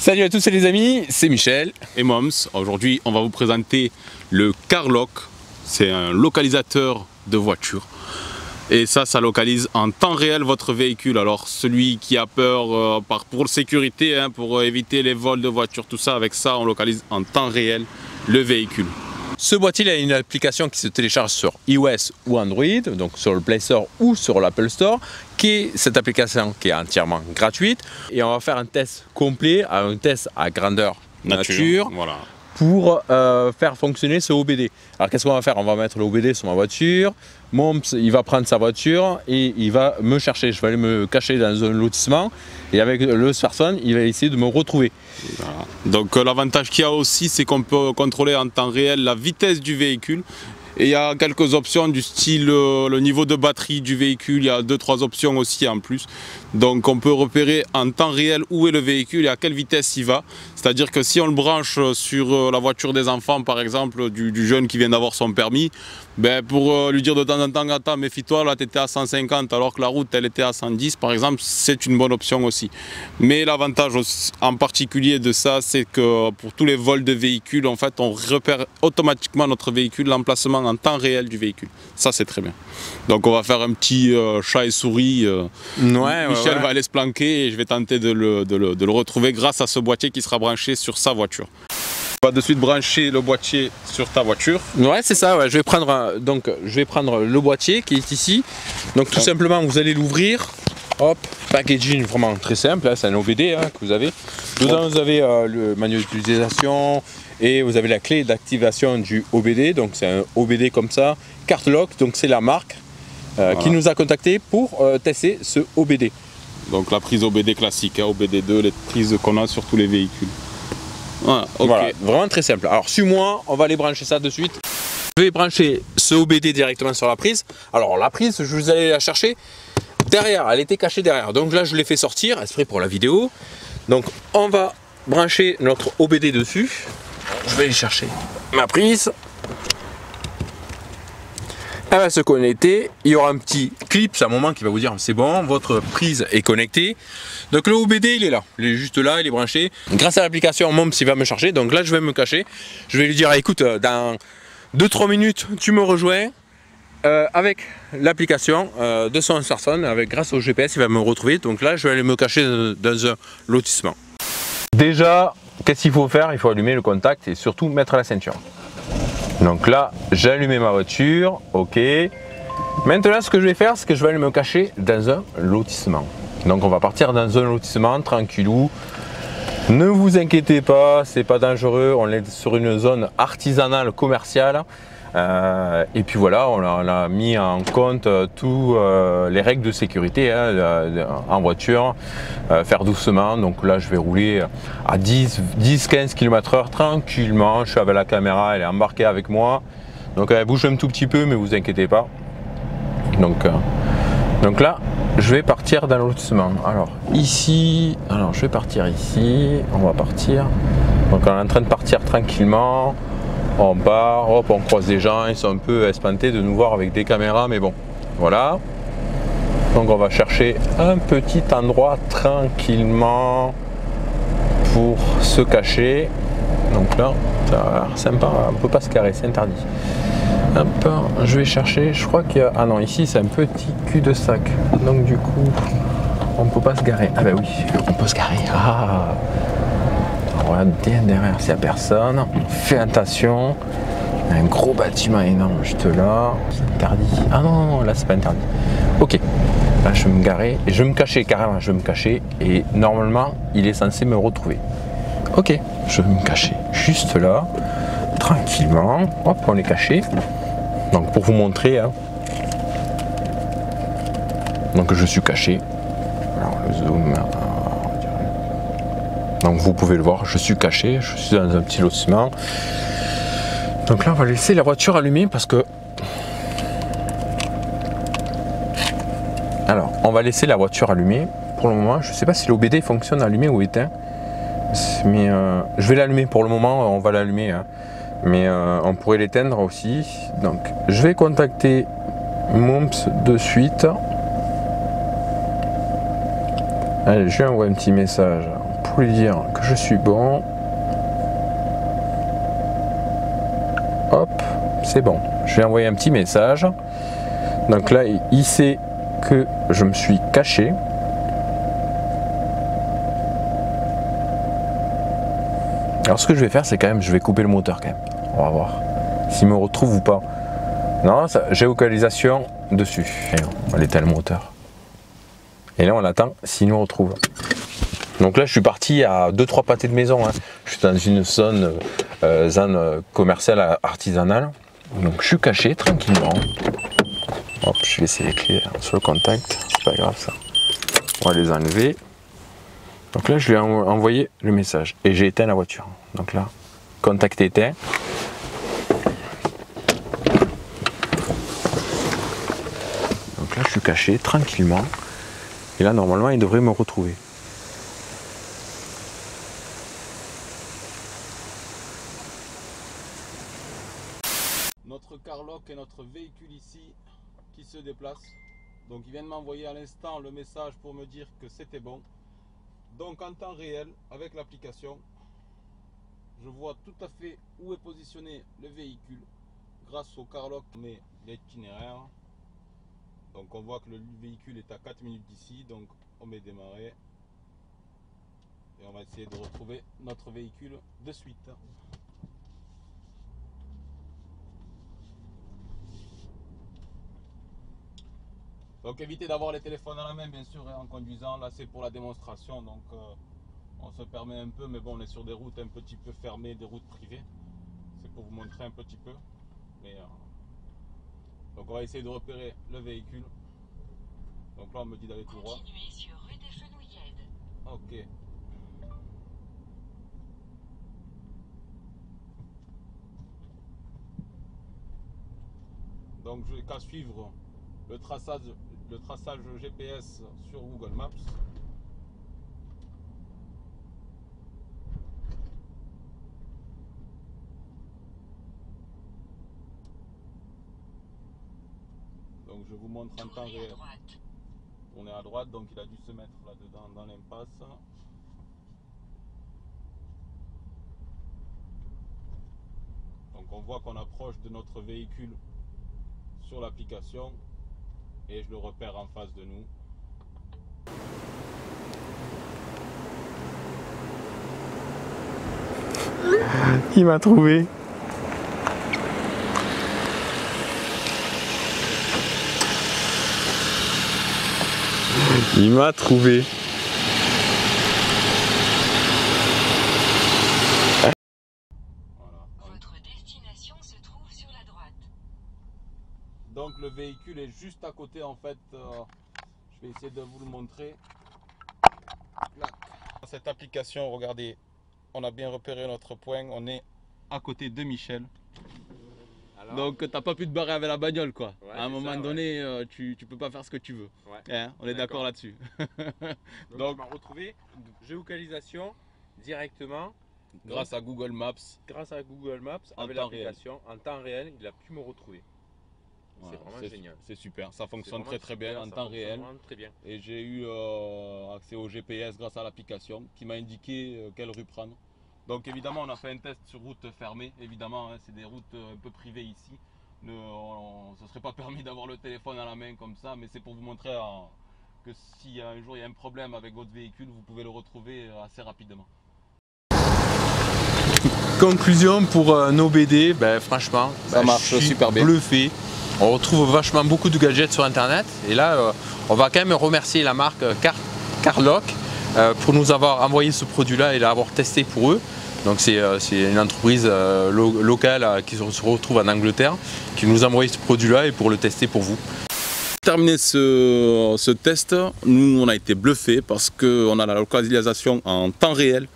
Salut à tous les amis, c'est Michel et Moms. Aujourd'hui on va vous présenter le CarLock. C'est un localisateur de voiture et ça localise en temps réel votre véhicule. Alors celui qui a peur pour sécurité, pour éviter les vols de voitures, tout ça, avec ça on localise en temps réel le véhicule. Ce boîtier il a une application qui se télécharge sur iOS ou Android, donc sur le Play Store ou sur l'Apple Store, qui est cette application qui est entièrement gratuite. Et on va faire un test complet, un test à grandeur nature voilà, pour faire fonctionner ce OBD. Alors qu'est-ce qu'on va faire? On va mettre le OBD sur ma voiture, Moms il va prendre sa voiture et il va me chercher. Je vais aller me cacher dans un lotissement et avec le smartphone il va essayer de me retrouver. Voilà. Donc l'avantage qu'il y a aussi, c'est qu'on peut contrôler en temps réel la vitesse du véhicule. Et il y a quelques options du style le niveau de batterie du véhicule, il y a 2-3 options aussi en plus. Donc on peut repérer en temps réel où est le véhicule et à quelle vitesse il va. C'est-à-dire que si on le branche sur la voiture des enfants, par exemple, du jeune qui vient d'avoir son permis, pour lui dire de temps en temps, attends, méfie-toi, là tu étais à 150 alors que la route elle était à 110 par exemple, c'est une bonne option aussi. Mais l'avantage en particulier de ça, c'est que pour tous les vols de véhicules, en fait, on repère automatiquement notre véhicule, l'emplacement en temps réel du véhicule. Ça c'est très bien. Donc on va faire un petit chat et souris. Michel va aller se planquer et je vais tenter de le retrouver grâce à ce boîtier qui sera branché sur sa voiture. On va de suite brancher le boîtier sur ta voiture. Ouais, c'est ça, ouais. Je vais prendre le boîtier qui est ici. Donc tout simplement vous allez l'ouvrir. Hop, packaging vraiment très simple, c'est un OBD que vous avez. Dedans vous avez le manuel d'utilisation et vous avez la clé d'activation du OBD. Donc c'est un OBD comme ça, CarLock, donc c'est la marque qui nous a contacté pour tester ce OBD. Donc la prise OBD classique, OBD2, les prises qu'on a sur tous les véhicules. Voilà, okay. Voilà, vraiment très simple. Alors suis-moi, on va aller brancher ça de suite. Je vais brancher ce OBD directement sur la prise. Alors la prise, je vous allais la chercher derrière, elle était cachée derrière. Donc là je l'ai fait sortir, exprès pour la vidéo. Donc on va brancher notre OBD dessus. Je vais aller chercher ma prise. Elle va se connecter, il y aura un petit clip à un moment qui va vous dire c'est bon, votre prise est connectée. Donc le OBD il est là, il est juste là, il est branché. Grâce à l'application Moms il va me charger, donc là je vais me cacher. Je vais lui dire écoute, dans 2-3 minutes tu me rejoins. Avec l'application de son smartphone, grâce au GPS il va me retrouver. Donc là je vais aller me cacher dans un lotissement. Déjà, qu'est-ce qu'il faut faire? Il faut allumer le contact et surtout mettre la ceinture. Donc là, j'ai allumé ma voiture, ok. Maintenant, ce que je vais faire, c'est que je vais aller me cacher dans un lotissement. Donc on va partir dans un lotissement, tranquillou. Ne vous inquiétez pas, c'est pas dangereux, on est sur une zone artisanale commerciale. Et puis voilà, on a mis en compte toutes les règles de sécurité en voiture, faire doucement. Donc là je vais rouler à 10-15 km/h tranquillement. Je suis avec la caméra, elle est embarquée avec moi, donc elle bouge un tout petit peu mais vous inquiétez pas. Donc là je vais partir dans le lotissement. Alors ici, je vais partir ici, on va partir. Donc on est en train de partir tranquillement. On part, hop, on croise des gens, ils sont un peu espantés de nous voir avec des caméras, mais bon, voilà. Donc on va chercher un petit endroit tranquillement pour se cacher. Donc là, ça a l'air sympa, on ne peut pas se garer, c'est interdit. Hop, je vais chercher, je crois qu'il y a... Ah non, ici c'est un petit cul-de-sac, donc du coup, on ne peut pas se garer. Ah ben oui, on peut se garer. Ah, regarde derrière s'il n'y a personne, fais attention, il y a un gros bâtiment énorme juste là, c'est interdit. Ah non, là c'est pas interdit. Ok, là je vais me garer et je vais me cacher carrément, je vais me cacher et normalement il est censé me retrouver. Ok, je vais me cacher juste là, tranquillement, hop on est caché. Donc pour vous montrer, donc je suis caché. Alors le zoom. Donc vous pouvez le voir, je suis caché, je suis dans un petit lotissement. Donc là on va laisser la voiture allumée parce que... Alors on va laisser la voiture allumée. Pour le moment, je ne sais pas si l'OBD fonctionne allumé ou éteint. Mais je vais l'allumer pour le moment, on va l'allumer. Mais on pourrait l'éteindre aussi. Donc je vais contacter Moms de suite. Allez, je lui envoie un petit message pour lui dire que je suis bon. Hop, c'est bon. Je vais envoyer un petit message. Donc là, il sait que je me suis caché. Alors ce que je vais faire, c'est quand même, je vais couper le moteur quand même. On va voir s'il me retrouve ou pas. Non, géolocalisation dessus. Et on va éteindre le moteur. Et là, on attend s'il nous retrouve. Donc là, je suis parti à 2-3 pâtés de maison. Hein. Je suis dans une zone commerciale artisanale. Donc je suis caché tranquillement. Hop, je vais laisser les clés sur le contact. C'est pas grave ça. On va les enlever. Donc là, je lui ai envoyé le message. Et j'ai éteint la voiture. Donc là, contact éteint. Donc là, je suis caché tranquillement. Et là, normalement, il devrait me retrouver. Notre Carlock et notre véhicule ici qui se déplace. Donc il vient de m'envoyer à l'instant le message pour me dire que c'était bon. Donc en temps réel, avec l'application, je vois tout à fait où est positionné le véhicule. Grâce au Carlock, on met l'itinéraire. Donc on voit que le véhicule est à 4 minutes d'ici, donc on met démarrer. Et on va essayer de retrouver notre véhicule de suite. Donc évitez d'avoir les téléphones à la main bien sûr en conduisant, là c'est pour la démonstration, donc on se permet un peu, mais bon on est sur des routes un petit peu fermées, des routes privées, c'est pour vous montrer un petit peu. Mais, donc on va essayer de repérer le véhicule. Donc là on me dit d'aller tout droit. Continuez sur rue des Fenouillèdes. Ok. Donc je n'ai qu'à suivre le traçage GPS sur Google Maps. Donc je vous montre en temps réel. On est à droite, donc il a dû se mettre là-dedans dans l'impasse. Donc on voit qu'on approche de notre véhicule sur l'application et je le repère en face de nous. Il m'a trouvé. Il m'a trouvé. Voilà. Votre destination se trouve sur la droite. Donc le véhicule est juste à côté en fait. Je vais essayer de vous le montrer. Là. Cette application, regardez, on a bien repéré notre point. On est à côté de Michel. Alors, donc t'as pas pu te barrer avec la bagnole quoi. Ouais, à un moment donné, ouais. tu peux pas faire ce que tu veux. Ouais. Hein, on est d'accord là-dessus. Donc on m'a retrouvé géolocalisation directement. Grâce à Google Maps. Grâce à Google Maps, avec l'application, en temps réel, il a pu me retrouver. C'est vraiment génial. C'est super, ça fonctionne très bien en temps réel. Très bien. Et j'ai eu accès au GPS grâce à l'application qui m'a indiqué quelle rue prendre. Donc évidemment on a fait un test sur route fermée, évidemment hein, c'est des routes un peu privées ici. Ce ne serait pas permis d'avoir le téléphone à la main comme ça, mais c'est pour vous montrer que si un jour il y a un problème avec votre véhicule, vous pouvez le retrouver assez rapidement. Conclusion pour nos BD, franchement, ça marche super bien. Bluffé. On retrouve vachement beaucoup de gadgets sur internet et là on va quand même remercier la marque Carlock pour nous avoir envoyé ce produit là et l'avoir testé pour eux. Donc c'est une entreprise locale qui se retrouve en Angleterre qui nous a envoyé ce produit là et pour le tester pour vous. Pour terminer ce test, nous on a été bluffés parce qu'on a la localisation en temps réel.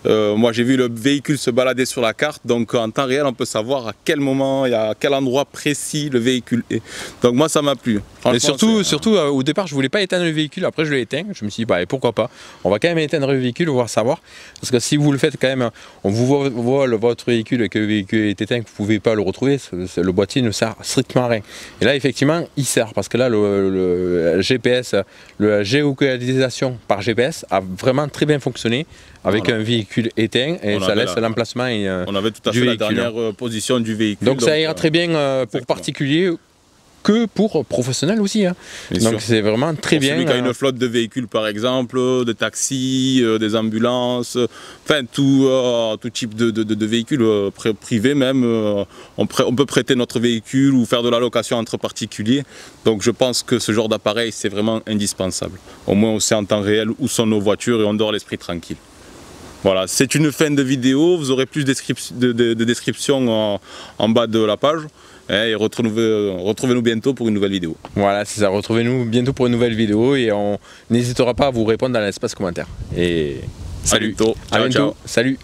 Moi j'ai vu le véhicule se balader sur la carte, donc en temps réel on peut savoir à quel moment et à quel endroit précis le véhicule est. Donc moi ça m'a plu. Et surtout au départ je voulais pas éteindre le véhicule, après je l'ai éteint, je me suis dit pourquoi pas, on va quand même éteindre le véhicule, voir savoir, parce que si vous le faites quand même, on vous vole votre véhicule et que le véhicule est éteint, que vous ne pouvez pas le retrouver, le boîtier ne sert strictement à rien. Et là effectivement il sert, parce que là le GPS, la géolocalisation par GPS a vraiment très bien fonctionné. avec Voilà. un véhicule éteint et On ça avait laisse l'emplacement On avait tout à du fait la véhicule. dernière position du véhicule. Donc ça ira très bien pour exactement. particuliers que pour professionnels aussi. Hein. Bien Donc sûr. c'est vraiment très Pour bien. celui qui a une flotte de véhicules par exemple, de taxis, des ambulances, enfin tout type de véhicules privés même, on peut prêter notre véhicule ou faire de la location entre particuliers. Donc je pense que ce genre d'appareil c'est vraiment indispensable. Au moins on sait en temps réel où sont nos voitures et on dort l'esprit tranquille. Voilà, c'est une fin de vidéo, vous aurez plus de descriptions en bas de la page. Et retrouvez-nous bientôt pour une nouvelle vidéo. Voilà, c'est ça. Retrouvez-nous bientôt pour une nouvelle vidéo et on n'hésitera pas à vous répondre dans l'espace commentaire. Et salut. À bientôt. À Ciao, bientôt. ciao. Salut.